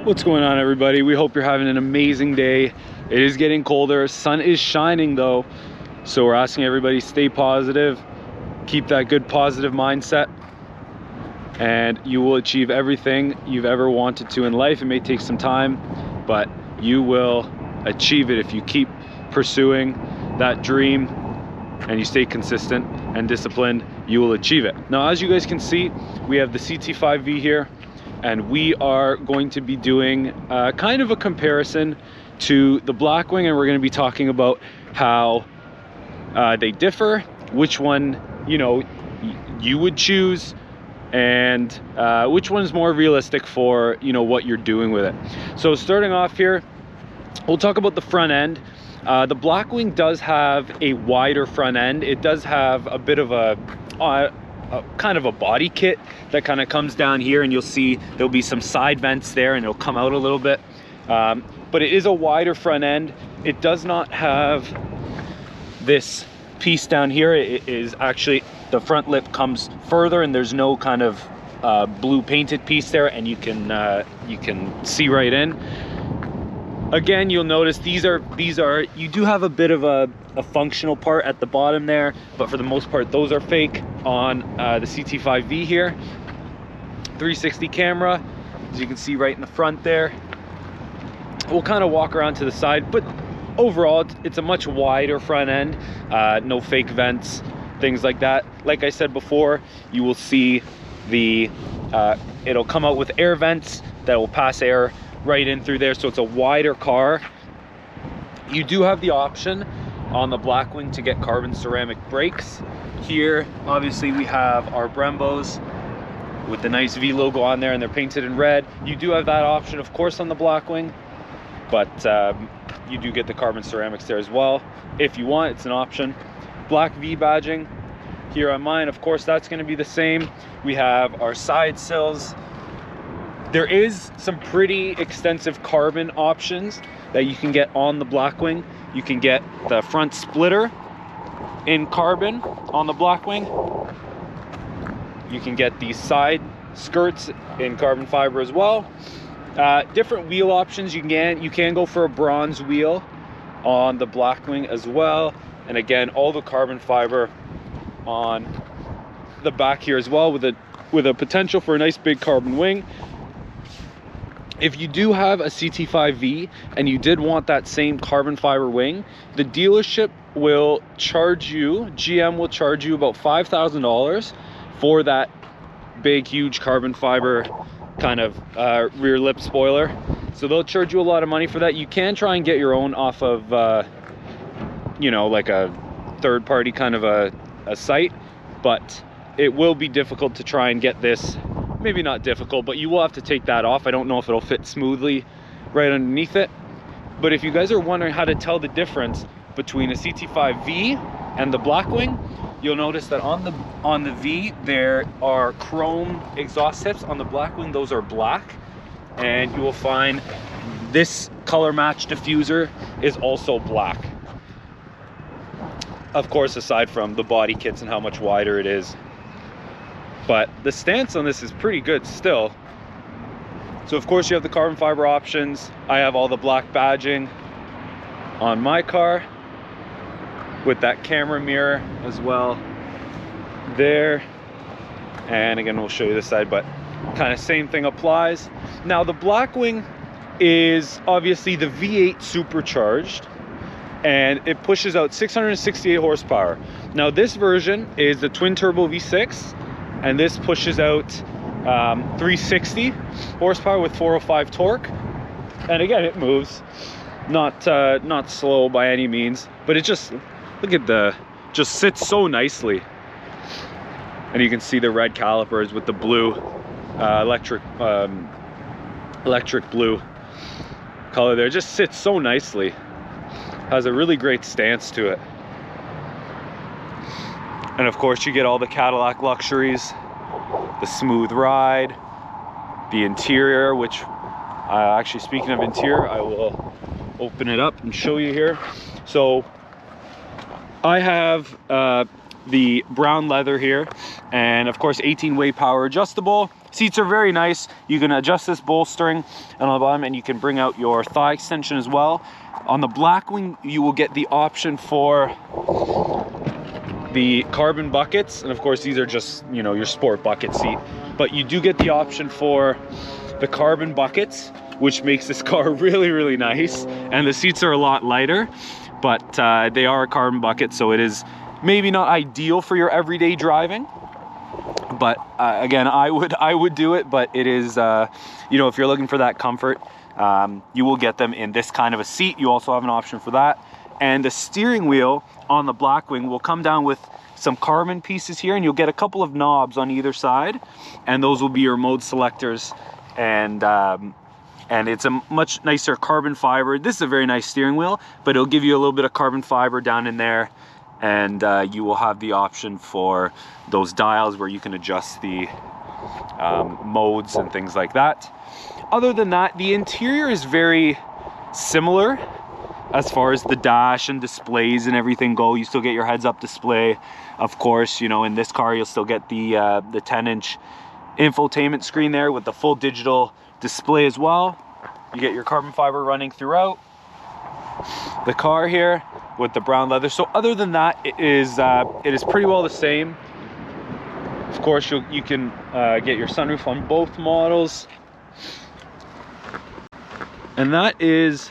What's going on, everybody? We hope you're having an amazing day. It is getting colder, sun is shining though, so we're asking everybody stay positive, keep that good positive mindset, and you will achieve everything you've ever wanted to in life. It may take some time, but you will achieve it if you keep pursuing that dream and you stay consistent and disciplined. You will achieve it. Now, as you guys can see, we have the CT5-V here, and we are going to be doing kind of a comparison to the Blackwing, and we're going to be talking about how they differ, which one you would choose, and which one is more realistic for what you're doing with it. So starting off here, we'll talk about the front end. The Blackwing does have a wider front end. It does have a bit of a kind of a body kit that kind of comes down here, and you'll see there'll be some side vents there and it'll come out a little bit, but it is a wider front end. It does not have this piece down here. It is actually, the front lip comes further and there's no kind of blue painted piece there, and you can see right in. Again, you'll notice these are you do have a bit of a functional part at the bottom there, but for the most part those are fake on the CT5-V here. 360 camera, as you can see right in the front there. We'll kind of walk around to the side, but overall it's a much wider front end. No fake vents, things like that. Like I said before, you will see the it'll come out with air vents that will pass air right in through there, so it's a wider car. You do have the option on the Blackwing to get carbon ceramic brakes. Here obviously we have our Brembos with the nice V logo on there, and they're painted in red. You do have that option, of course, on the Blackwing, but you do get the carbon ceramics there as well if you want. It's an option. Black V badging here on mine, of course, that's going to be the same. We have our side sills. There is some pretty extensive carbon options that you can get on the Blackwing. You can get the front splitter in carbon on the Blackwing. You can get these side skirts in carbon fiber as well. Different wheel options. You can go for a bronze wheel on the Blackwing as well. And again, all the carbon fiber on the back here as well, with a potential for a nice big carbon wing. If you do have a CT5-V and you did want that same carbon fiber wing, the dealership will charge you, GM will charge you about $5,000 for that big, huge carbon fiber kind of rear lip spoiler. So they'll charge you a lot of money for that. You can try and get your own off of, like a third party kind of a site, but it will be difficult to try and get this. Maybe not difficult, but you will have to take that off. I don't know if it'll fit smoothly right underneath it. But if you guys are wondering how to tell the difference between a CT5-V and the Blackwing, you'll notice that on the V there are chrome exhaust tips. On the Blackwing, those are black, and you will find this color match diffuser is also black. Of course, aside from the body kits and how much wider it is. But the stance on this is pretty good still. So of course you have the carbon fiber options. I have all the black badging on my car with that camera mirror as well there. And again, we'll show you this side, but kind of same thing applies. Now the Blackwing is obviously the V8 supercharged, and it pushes out 668 horsepower. Now this version is the twin turbo V6, and this pushes out 360 horsepower with 405 torque. And again, it moves not slow by any means, but it just, look at just sits so nicely. And you can see the red calipers with the blue electric blue color there. It just sits so nicely, has a really great stance to it. And of course you get all the Cadillac luxuries, the smooth ride, the interior, which actually, speaking of interior, I will open it up and show you here. So I have the brown leather here, and of course 18-way power adjustable, Seats are very nice. You can adjust this bolstering on the bottom, and you can bring out your thigh extension as well. On the Blackwing, you will get the option for the carbon buckets, and of course these are just, you know, your sport bucket seat, but you do get the option for the carbon buckets, which makes this car really, really nice. And the seats are a lot lighter, but they are a carbon bucket, so it is maybe not ideal for your everyday driving, but again, I would do it. But it is, you know, if you're looking for that comfort, you will get them in this kind of a seat. You also have an option for that. And the steering wheel on the Blackwing will come down with some carbon pieces here, and you'll get a couple of knobs on either side, and those will be your mode selectors. And it's a much nicer carbon fiber. This is a very nice steering wheel, but it'll give you a little bit of carbon fiber down in there, and you will have the option for those dials where you can adjust the modes and things like that. Other than that, the interior is very similar as far as the dash and displays and everything go. You still get your heads-up display, of course. You know, in this car you'll still get the 10-inch infotainment screen there with the full digital display as well. You get your carbon fiber running throughout the car here with the brown leather. So other than that, it is pretty well the same. Of course, you can get your sunroof on both models, and that is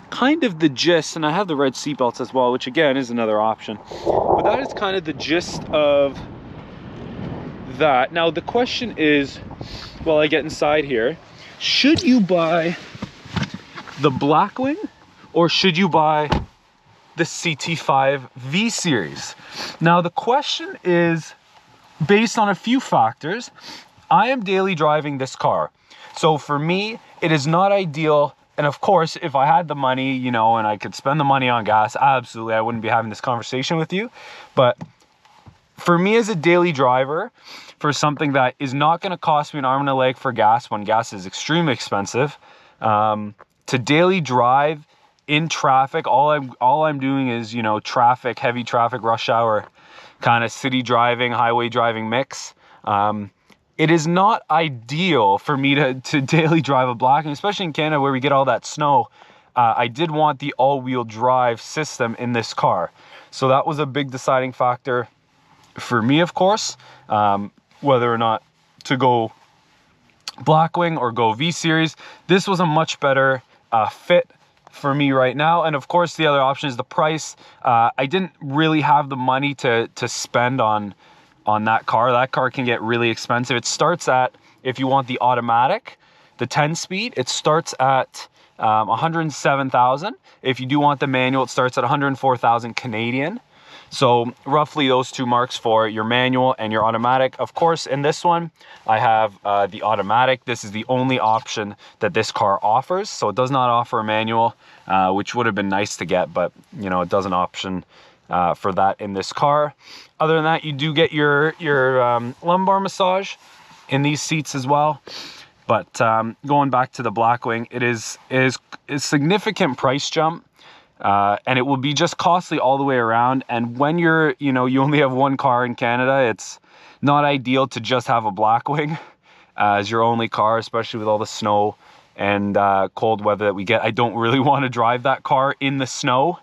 kind of the gist. And I have the red seat belts as well, which again is another option, but that is kind of the gist of that. Now the question is, while I get inside here, should you buy the Blackwing or should you buy the CT5-V series? Now the question is based on a few factors. I am daily driving this car, so for me it is not ideal. And of course, if I had the money, you know, and I could spend the money on gas, absolutely, I wouldn't be having this conversation with you. But for me as a daily driver, for something that is not going to cost me an arm and a leg for gas when gas is extremely expensive, to daily drive in traffic, all I'm doing is, you know, traffic, heavy traffic, rush hour, kind of city driving, highway driving mix. It is not ideal for me to daily drive a Blackwing, especially in Canada where we get all that snow. I did want the all-wheel drive system in this car. So that was a big deciding factor for me, of course, whether or not to go Blackwing or go V-Series. This was a much better fit for me right now. And of course, the other option is the price. I didn't really have the money to spend on that car. That car can get really expensive. It starts at, if you want the automatic, the 10-speed, it starts at 107,000. If you do want the manual, it starts at 104,000 Canadian. So roughly those two marks for your manual and your automatic. Of course, in this one, I have the automatic. This is the only option that this car offers. So it does not offer a manual, which would have been nice to get, but you know, it doesn't option for that in this car. Other than that, you do get your lumbar massage in these seats as well. But going back to the Blackwing, it is a significant price jump. And it will be just costly all the way around. And when you're, you know, you only have one car in Canada, it's not ideal to just have a Blackwing as your only car, especially with all the snow and cold weather that we get. I don't really want to drive that car in the snow,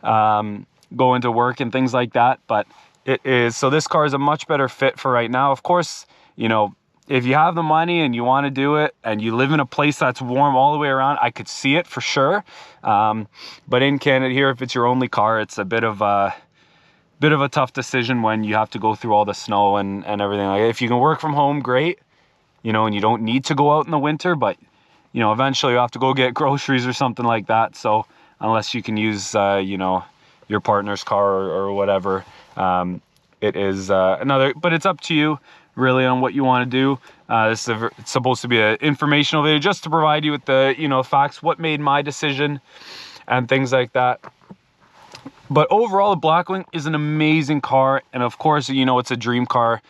going to work and things like that. But it is, so this car is a much better fit for right now. Of course, you know, if you have the money and you want to do it and you live in a place that's warm all the way around, I could see it for sure. But in Canada here, if it's your only car, it's a bit of a tough decision when you have to go through all the snow and everything. Like, if you can work from home, great, you know, and you don't need to go out in the winter, but you know, eventually you have to go get groceries or something like that. So unless you can use, you know, your partner's car or whatever, it is another, but it's up to you really on what you want to do. This is it's supposed to be an informational video just to provide you with the, you know, facts, what made my decision and things like that. But overall, the Blackwing is an amazing car, and of course, you know, it's a dream car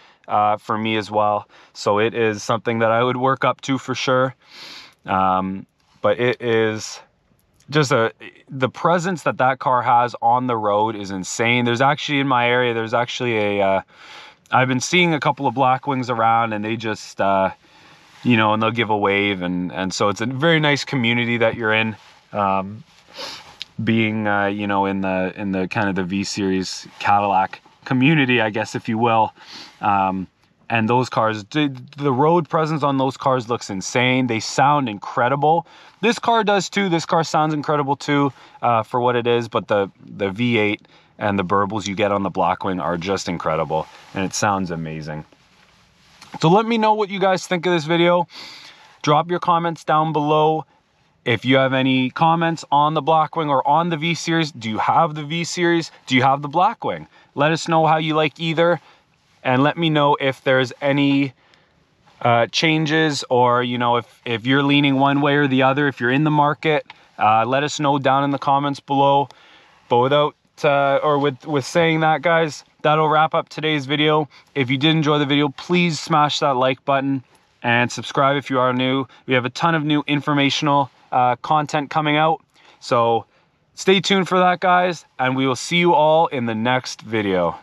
for me as well. So it is something that I would work up to for sure. But it is just the presence that car has on the road is insane. There's actually, in my area, there's actually a I've been seeing a couple of Blackwings around, and they just, you know, and they'll give a wave, and so it's a very nice community that you're in, being, you know, in the kind of the V series Cadillac community, I guess, if you will. And those cars, the road presence on those cars looks insane. They sound incredible. This car does too. This car sounds incredible too, for what it is, but the V8 and the burbles you get on the Blackwing are just incredible, and it sounds amazing. So let me know what you guys think of this video. Drop your comments down below. If you have any comments on the Blackwing or on the V series, do you have the V series? Do you have the Blackwing? Let us know how you like either, and let me know if there's any changes, or, you know, if you're leaning one way or the other, if you're in the market. Let us know down in the comments below. But without with saying that, guys, that'll wrap up today's video. If you did enjoy the video, please smash that like button and subscribe if you are new. We have a ton of new informational content coming out, so stay tuned for that, guys, and we will see you all in the next video.